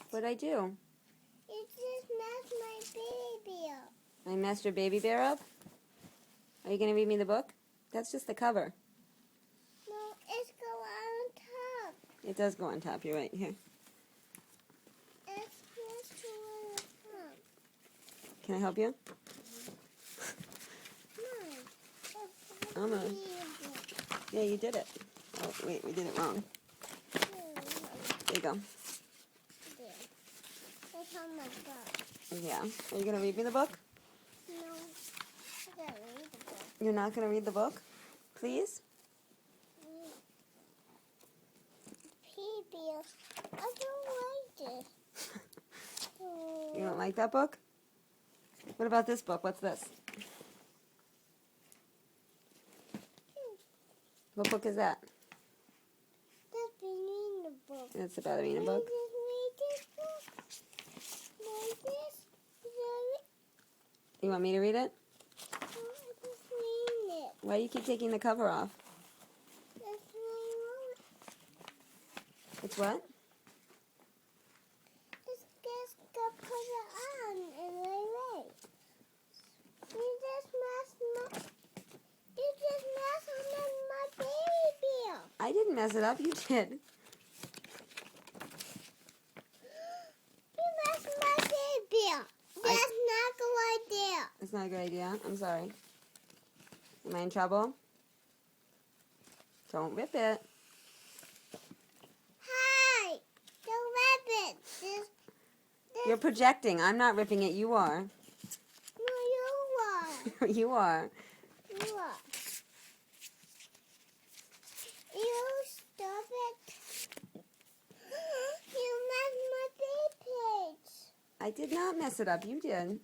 What'd I do? You just messed my baby up. I messed your baby bear up? Are you going to read me the book? That's just the cover. No, it's go on top. It does go on top. You're right. Here. It's supposed to go on top. Can I help you? No. Almost. Yeah, you did it. Oh, wait. We did it wrong. There you go. That's on my book. Yeah. Are you going to read me the book? No. I gotta read the book. You're not going to read the book? Please? Baby, I don't like this. You don't like that book? What about this book? What's this? What book is that? That's beneath the book. It's the ballerina book. Read this book. Read this. You want me to read it? I just read it. Why do you keep taking the cover off? That's what I want. It's what? Just go put it on and I wait. You just messed up my baby up. I didn't mess it up. You did. You messed my baby up. That's not a good idea. It's not a good idea. I'm sorry. Am I in trouble? Don't rip it. Hi. Don't rip it. You're projecting. I'm not ripping it. You are. No, you are. You are. You are. You stop it. You messed my baby page. I did not mess it up. You did.